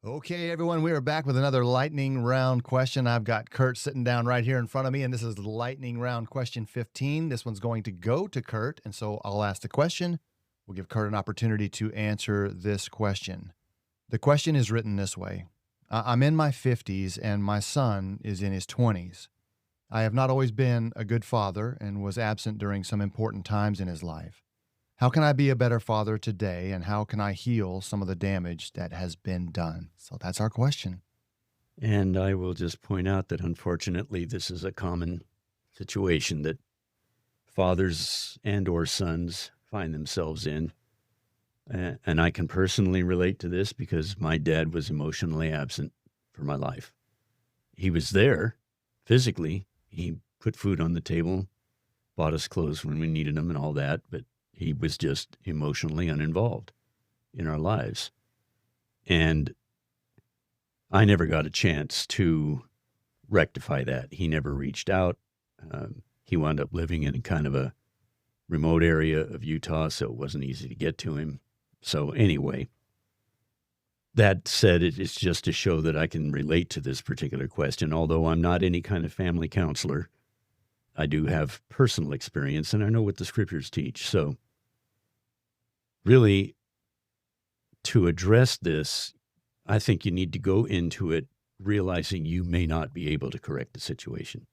Okay, everyone, we are back with another lightning round question. I've got Kurt sitting down right here in front of me, and this is lightning round question 15. This one's going to go to Kurt, and so I'll ask the question. We'll give Kurt an opportunity to answer this question. The question is written this way. I'm in my 50s, and my son is in his 20s. I have not always been a good father and was absent during some important times in his life. How can I be a better father today, and how can I heal some of the damage that has been done? So that's our question. And I will just point out that unfortunately, this is a common situation that fathers and or sons find themselves in. And I can personally relate to this because my dad was emotionally absent for my life. He was there physically. He put food on the table, bought us clothes when we needed them and all that, but he was just emotionally uninvolved in our lives. And I never got a chance to rectify that. He never reached out. He wound up living in kind of a remote area of Utah, so it wasn't easy to get to him. So anyway, that said, it's just to show that I can relate to this particular question. Although I'm not any kind of family counselor, I do have personal experience, and I know what the scriptures teach. So really, to address this, I think you need to go into it realizing you may not be able to correct the situation.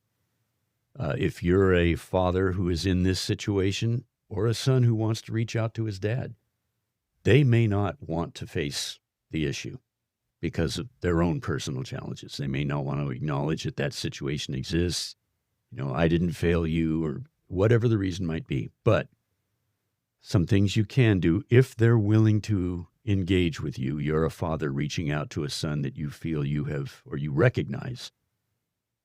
If you're a father who is in this situation or a son who wants to reach out to his dad, they may not want to face the issue because of their own personal challenges. They may not want to acknowledge that that situation exists. I didn't fail you or whatever the reason might be. But some things you can do if they're willing to engage with you. You're a father reaching out to a son that you feel you have, or you recognize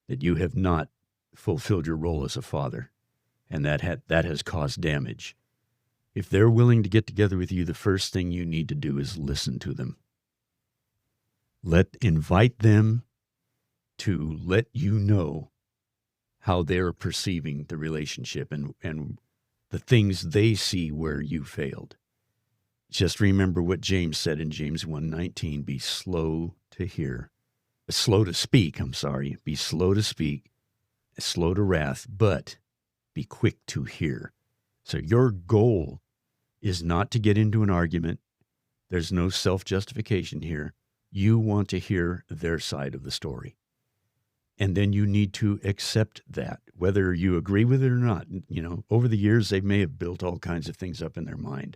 that you have not fulfilled your role as a father, and that has caused damage. If they're willing to get together with you, the first thing you need to do is listen to them. Invite them to let you know how they're perceiving the relationship and the things they see where you failed. Just remember what James said in James 1:19, be slow to speak, be slow to speak, slow to wrath, but be quick to hear. So your goal is not to get into an argument. There's no self-justification here. You want to hear their side of the story. And then you need to accept that, whether you agree with it or not. Over the years, they may have built all kinds of things up in their mind.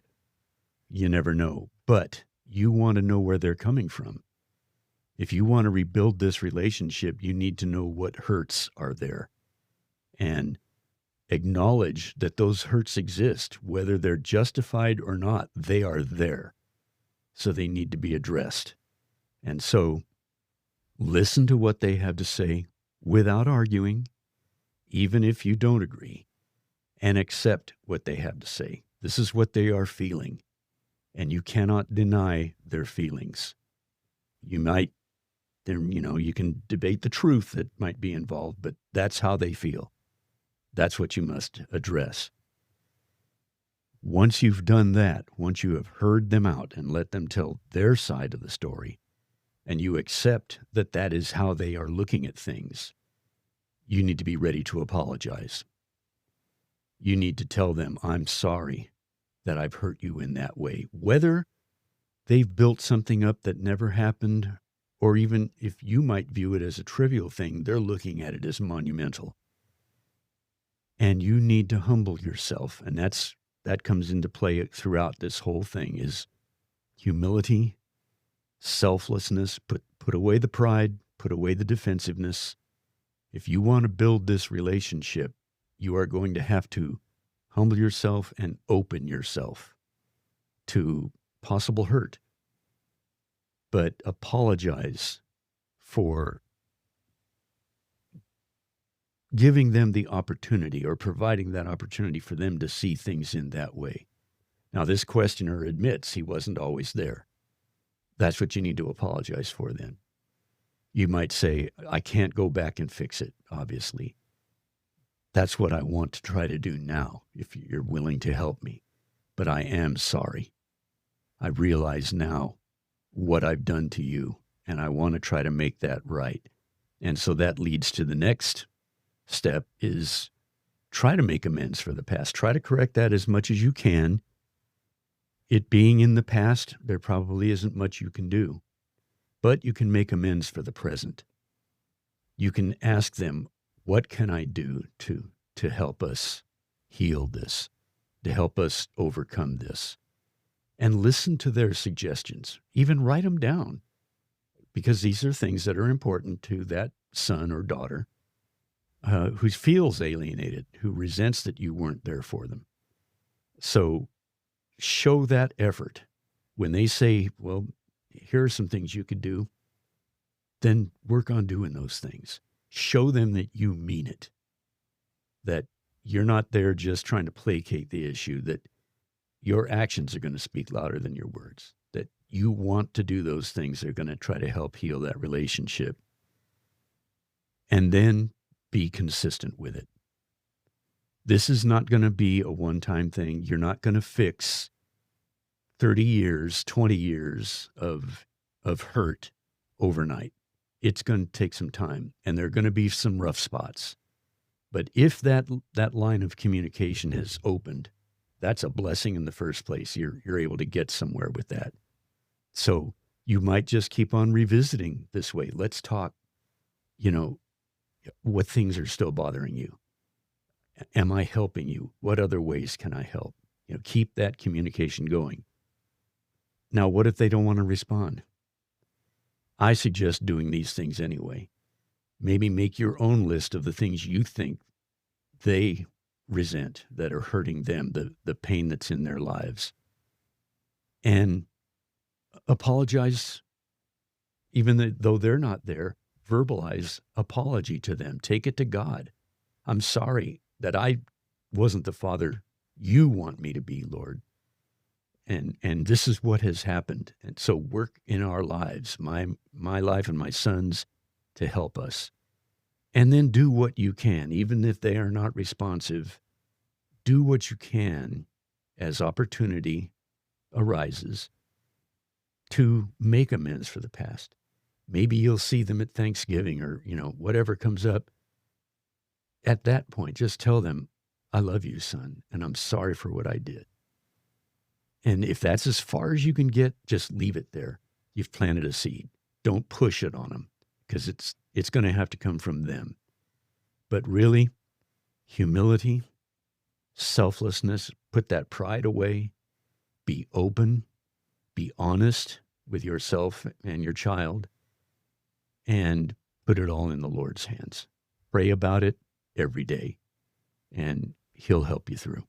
You never know. But you want to know where they're coming from. If you want to rebuild this relationship, you need to know what hurts are there and acknowledge that those hurts exist, whether they're justified or not. They are there. So they need to be addressed. And so listen to what they have to say without arguing, even if you don't agree, and accept what they have to say. This is what they are feeling, and you cannot deny their feelings. You can debate the truth that might be involved, but that's how they feel. That's what you must address. Once you've done that, once you have heard them out and let them tell their side of the story, and you accept that that is how they are looking at things, you need to be ready to apologize. You need to tell them, I'm sorry that I've hurt you in that way. Whether they've built something up that never happened, or even if you might view it as a trivial thing, they're looking at it as monumental. And you need to humble yourself. And that comes into play throughout this whole thing is humility, selflessness, put away the pride, put away the defensiveness. If you want to build this relationship, you are going to have to humble yourself and open yourself to possible hurt. But apologize for giving them the opportunity or providing that opportunity for them to see things in that way. Now, this questioner admits he wasn't always there. That's what you need to apologize for then. You might say, I can't go back and fix it, obviously. That's what I want to try to do now, if you're willing to help me. But I am sorry. I realize now what I've done to you, and I want to try to make that right. And so that leads to the next step is try to make amends for the past. Try to correct that as much as you can. It being in the past, there probably isn't much you can do, but you can make amends for the present. You can ask them, what can I do to help us heal this, to help us overcome this? And listen to their suggestions. Even write them down, because these are things that are important to that son or daughter who feels alienated, who resents that you weren't there for them. So show that effort. When they say, well, here are some things you could do, then work on doing those things. Show them that you mean it, that you're not there just trying to placate the issue, that your actions are going to speak louder than your words, that you want to do those things that are going to try to help heal that relationship. And then be consistent with it. This is not going to be a one-time thing. You're not going to fix 30 years, 20 years of hurt overnight. It's going to take some time, and there are going to be some rough spots. But if that line of communication has opened, that's a blessing in the first place. You're able to get somewhere with that. So you might just keep on revisiting this way. Let's talk, what things are still bothering you. Am I helping you? What other ways can I help? Keep that communication going. Now, what if they don't want to respond? I suggest doing these things anyway. Maybe make your own list of the things you think they resent that are hurting them, the pain that's in their lives. And apologize, even though they're not there. Verbalize apology to them. Take it to God. I'm sorry that I wasn't the father you want me to be, Lord. And this is what has happened. And so work in our lives, my life and my son's, to help us. And then do what you can, even if they are not responsive. Do what you can as opportunity arises to make amends for the past. Maybe you'll see them at Thanksgiving or, whatever comes up. At that point, just tell them, I love you, son, and I'm sorry for what I did. And if that's as far as you can get, just leave it there. You've planted a seed. Don't push it on them, because it's going to have to come from them. But really, humility, selflessness, put that pride away, be open, be honest with yourself and your child, and put it all in the Lord's hands. Pray about it every day, and He'll help you through.